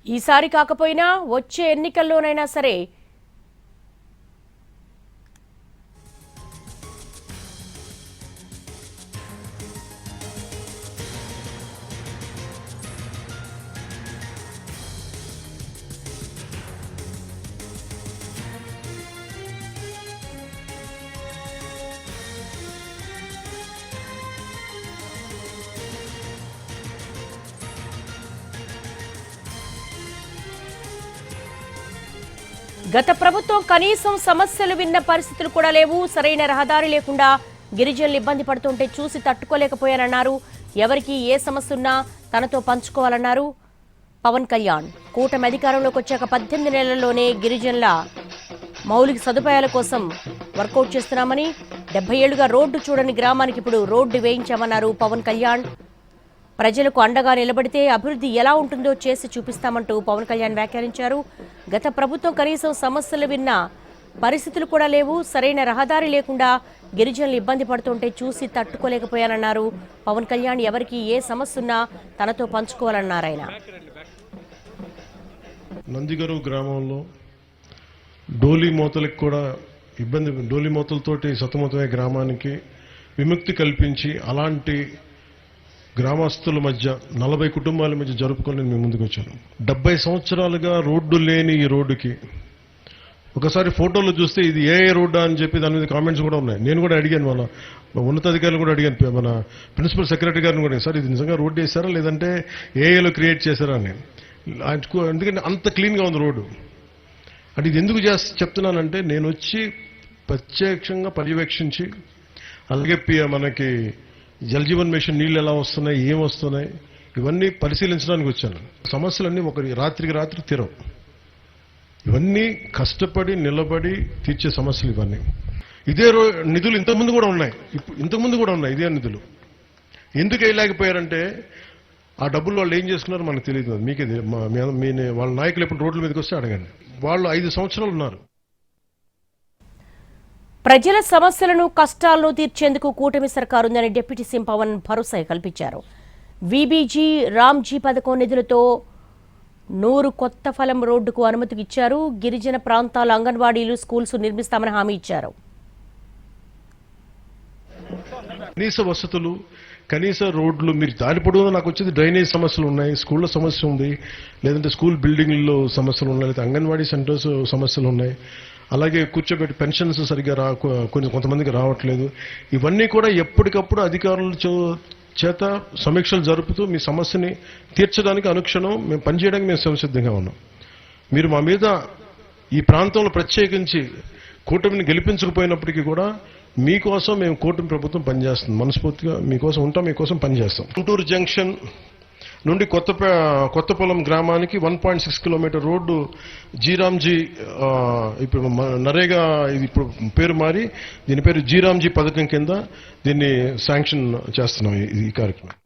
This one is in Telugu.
ఈసారి కాకపోయినా వచ్చే ఎన్నికల్లోనైనా సరే గత ప్రభుత్వం కనీసం సమస్యలు విన్న పరిస్థితులు కూడా లేవు. సరైన రహదారి లేకుండా గిరిజనులు ఇబ్బంది పడుతుంటే చూసి తట్టుకోలేకపోయారన్నారు. ఎవరికి ఏ సమస్య ఉన్నా తనతో పంచుకోవాలన్నారు పవన్ కళ్యాణ్. కూటమి అధికారంలోకి వచ్చాక 18 నెలల్లోనే గిరిజనుల మౌలిక సదుపాయాల కోసం వర్కౌట్ చేస్తున్నామని, 70 ఏళ్లుగా రోడ్డు చూడని గ్రామానికి ఇప్పుడు రోడ్డు వేయించామన్నారు పవన్ కళ్యాణ్. ప్రజలకు అండగా నిలబడితే అభివృద్ధి ఎలా ఉంటుందో చేసి చూపిస్తామంటూ పవన్ కళ్యాణ్ వ్యాఖ్యానించారు. గత ప్రభుత్వం కనీసం సమస్యలు విన్న పరిస్థితులు కూడా లేవు. సరైన రహదారి లేకుండా గిరిజనులు ఇబ్బంది పడుతుంటే చూసి తట్టుకోలేకపోయానన్నారు పవన్ కళ్యాణ్. ఎవరికి ఏ సమస్య ఉన్నా తనతో పంచుకోవాలన్నారు ఆయన. నందిగరు గ్రామంలో డోలీ మోతలకు కూడా ఇబ్బంది, డోలీ మోతలతోటి సతమతమయ్యే గ్రామానికి విముక్తి కల్పించి అలాంటి గ్రామస్తుల మధ్య 40 కుటుంబాల మధ్య జరుపుకొని మేము ముందుకు వచ్చాను. 70 సంవత్సరాలుగా రోడ్డు లేని ఈ రోడ్డుకి ఒకసారి ఫోటోలు చూస్తే ఇది ఏ రోడ్డా అని చెప్పి దాని మీద కామెంట్స్ కూడా ఉన్నాయి. నేను కూడా అడిగాను, మన ఉన్నతాధికారులు కూడా అడిగాను, మన ప్రిన్సిపల్ సెక్రటరీ గారిని కూడా, సార్ ఇది నిజంగా రోడ్డు వేసారా లేదంటే ఏఏలో క్రియేట్ చేశారా అని. ఎందుకంటే అంత క్లీన్గా ఉంది రోడ్డు. అంటే ఇది ఎందుకు చెప్తున్నానంటే నేను వచ్చి ప్రత్యక్షంగా పర్యవేక్షించి, అలాగే మనకి జల్ జీవన్ మిషన్ నీళ్ళు ఎలా వస్తున్నాయి, ఏం వస్తున్నాయి, ఇవన్నీ పరిశీలించడానికి వచ్చాను. సమస్యలన్నీ రాత్రికి రాత్రి తీరవు. ఇవన్నీ కష్టపడి నిలబడి తీర్చే సమస్యలు ఇవన్నీ. ఇదే నిధులు ఇంతకుముందు కూడా ఉన్నాయి ఇదే నిధులు. ఎందుకు వేయలేకపోయారంటే ఆ డబ్బులు వాళ్ళు ఏం చేసుకున్నారో మనకు తెలియదు. మీకే వాళ్ళ నాయకులు ఎప్పుడు రోడ్ల మీదకి వస్తే అడగండి. వాళ్ళు 5 సంవత్సరాలు ఉన్నారు. ప్రజల సమస్యలను కష్టాలను తీర్చేందుకు కూటమి సర్కారు ఉందని డిప్యూటీ సీఎం పవన్ భరోసా కల్పించారు. వీబీజీ రామ్జీ పథకం నిధులతో 100 కొత్త ఫలం రోడ్డుకు అనుమతికి ఇచ్చారు. గిరిజన ప్రాంతాల అంగన్వాడీలు, స్కూల్స్ నిర్మిస్తామని హామీ ఇచ్చారు. కనీస వసతులు, కనీస రోడ్లు, మీరు దారి పొడవునా నాకు వచ్చేది డ్రైనేజ్ సమస్యలు ఉన్నాయి, స్కూళ్ళ సమస్య ఉంది, లేదంటే స్కూల్ బిల్డింగ్లో సమస్యలు ఉన్నాయి, లేదంటే అంగన్వాడీ సెంటర్స్ సమస్యలు ఉన్నాయి, అలాగే కూర్చోబెట్టి పెన్షన్స్ సరిగ్గా కొంతమందికి రావట్లేదు. ఇవన్నీ కూడా ఎప్పటికప్పుడు అధికారుల చేత సమీక్షలు జరుపుతూ మీ సమస్యని తీర్చడానికి అనుక్షణం మేము పనిచేయడానికి మేము సంసిద్ధంగా ఉన్నాం. మీరు మా మీద ఈ ప్రాంతంలో ప్రత్యేకించి కూటమిని గెలిపించకపోయినప్పటికీ కూడా మీకోసం మేము కూటమి ప్రభుత్వం పనిచేస్తుంది. మనస్ఫూర్తిగా మీకోసం ఉంటాం, మీకోసం పనిచేస్తాం. గుంటూరు జంక్షన్ నుండి కొత్తపొలం గ్రామానికి 1.6 కిలోమీటర్ రోడ్డు జీరామ్జీ, ఇప్పుడు నరేగా ఇది ఇప్పుడు పేరు మారి దీని పేరు జీరామ్జీ పథకం కింద దీన్ని శాంక్షన్ చేస్తున్నాం ఈ కార్యక్రమం.